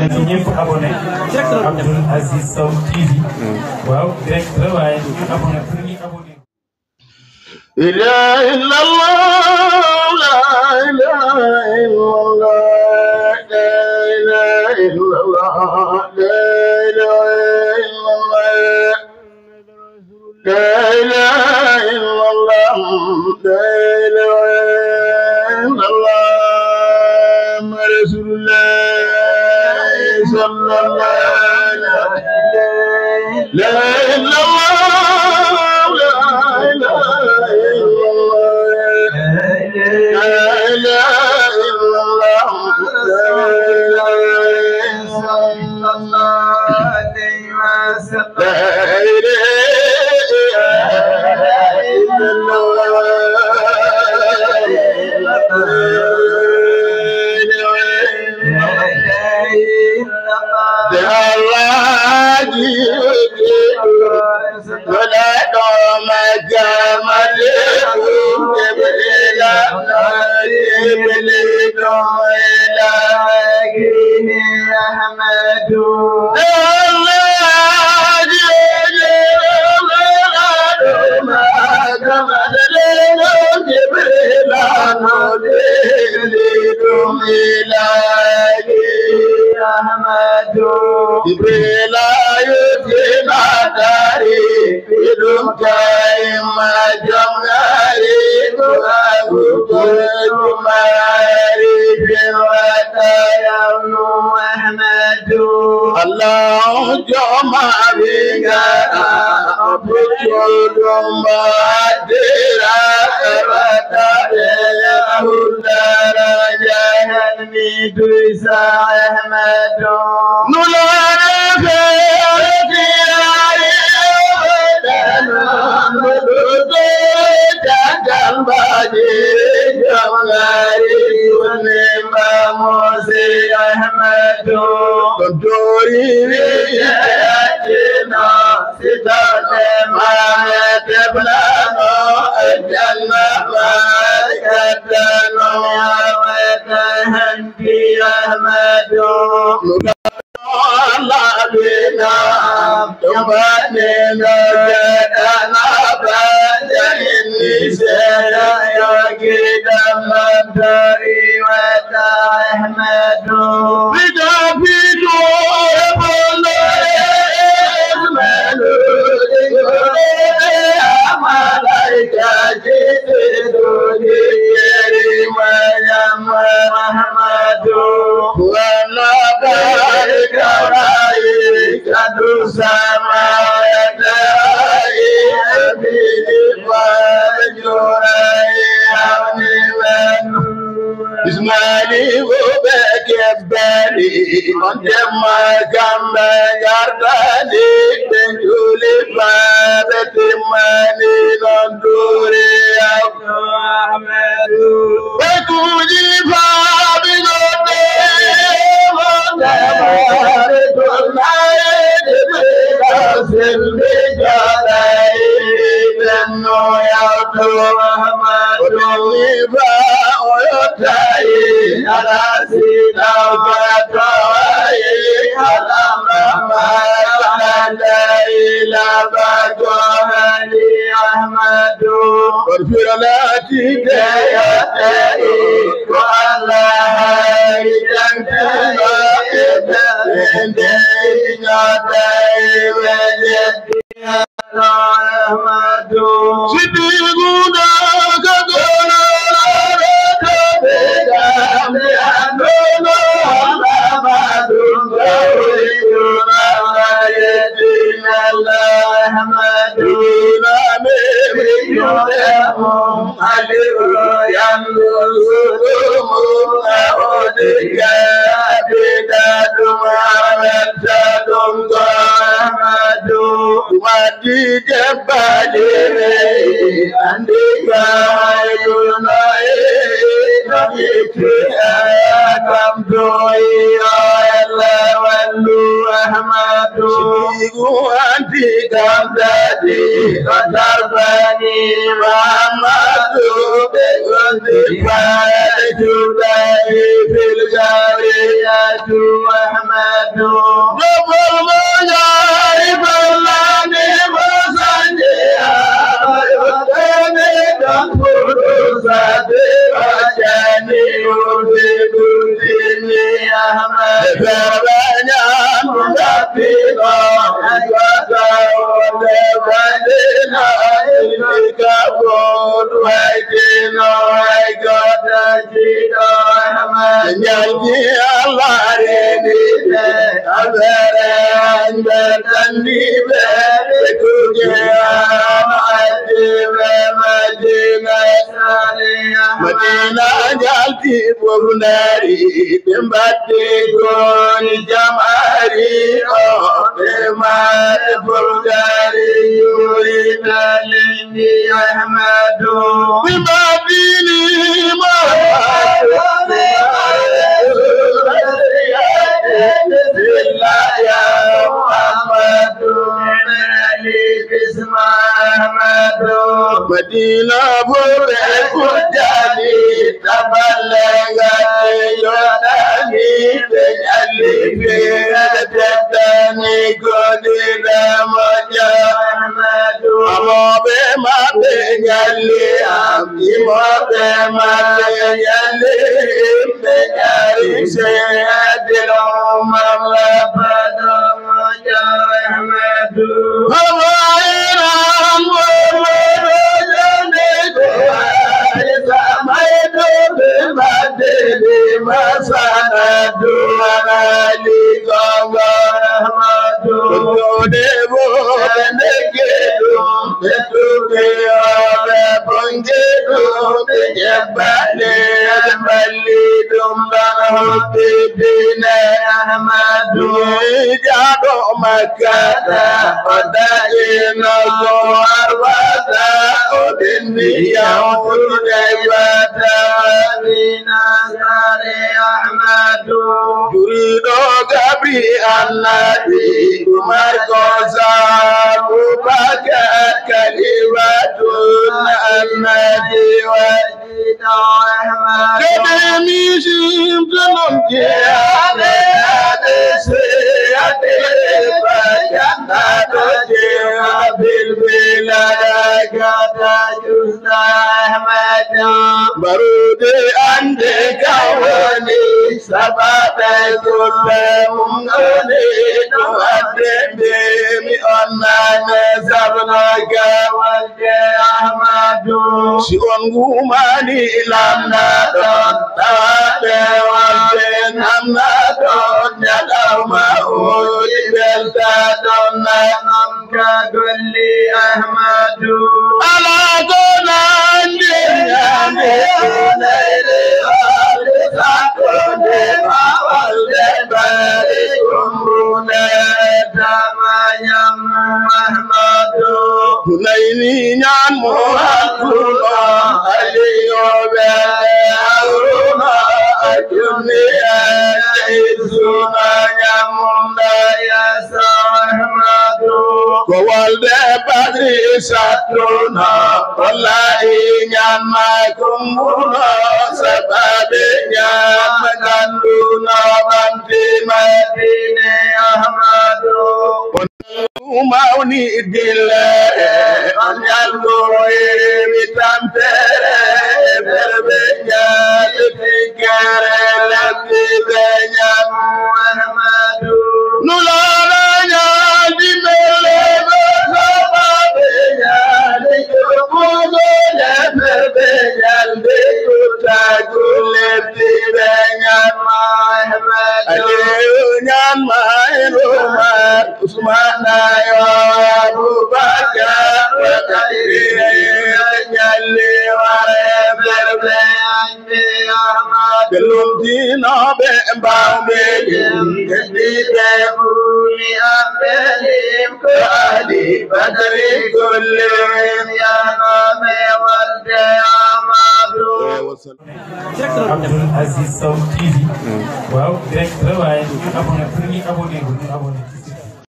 na ci ñëpp abonné Abdoul Aziz Sow TV waaw direct la waaye ñu abonné pour ñu abonné لا إلا الله لا إله إلا الله لا إله إلا الله لا إله إلا الله لا إله إلا الله لا إله إلا الله رسول الله صلى الله عليه لا إله إلا الله لا إله إلا الله لا إله إلا الله لا Jibril ayutina dari hidung kaima jamari tuagu kumari jiwata yang Muhammadu Allah joma bingara abujudum badira erata yahudara jahan miduisa Ahmadu nulare feti jangan baji jamari unima Musi Ahmadu Kuduri wiyatina sitate mahete blano Jannah malikatano awetahanki Ahmadu Allah bina Tumbadina Jadana Banjaini Sedaya Kidamantari Wata Ahmadu Bida Bidu Ebola Esmelu Dikure Amalaika Jidu Dikiri Mayam Ahmadu Wana Kadu sama yadai abidi fajurai awniman Ismaili ubekebali Ontema kamba yardani Tenjuli fabetimani Nonduri Abdu Ahmadu Bekuji fabigote Ahmad أحمد جبل مجاري فلاني وسنجيا يدني تنفر سدير جاني وبدني أحمد فربنا مدفنا أجدا ولبدنا إليك بود ويدنا أجدا جدا أحمد نجي الله ريني أبرن بدني بكوجا Madina jalti burnari bembati gon jamari oh bemar burgari yurina lini Ahmadu bimadini Muhammad ya Muhammadu bisma Ahmadu Madina bure kujani tabalega yodani benyali bedani godina moja Ahmadu amobe mabenyali amobe mabenyali benyali seyadilo mamlapado moja Ahmadu Jurido Gabri Anadi Umar Goza Bubakar Kalimatun Anadi Wajida Ahmad Kedemi Shimtanum Jihade Adese Adese Bajanda Doje Abil Bilada Gata Jusna Ahmad Barude Ande Kawani Sabata Zulle Mungani Tuade Demi Onane Zabna Gawalde Ahmadu Shion Gumani Lamna Don Tade Walde Namna Don Yadama Uli Belta Don Namka Gulli Ahmadu Ala Donan Dinyane Naire Sakone Awalde Bari Kumrune Damayam Ahmadu Hunaini Nyan Muhammad Aliyo Bele Aruna Ajuni Izuna Nyamunda Yasa Ahmadu Kowalde Badri Satruna Wallahi Nyan Makumuna Sababe Nyan Maganduna Banti Madine Ahmadu Umauni Dile Anyango Vitampere Berbenya Tikere Letibenya Ahmadu Nularanya Dimele Sababenya Dikupugo Berbenya Dikutagule Tibenya Ahmadu Alyunyan Mairumar Usmana Abu Bakar Nyali Ware Berbe Ahmad Gelumdina Bembang Begim Kedide Buli Abelim Kali Badri Kullim Ya Nabi Walde Ahmadu Abdul Aziz Sow TV waaw direct la waaye ñu abonné pour ñu abonné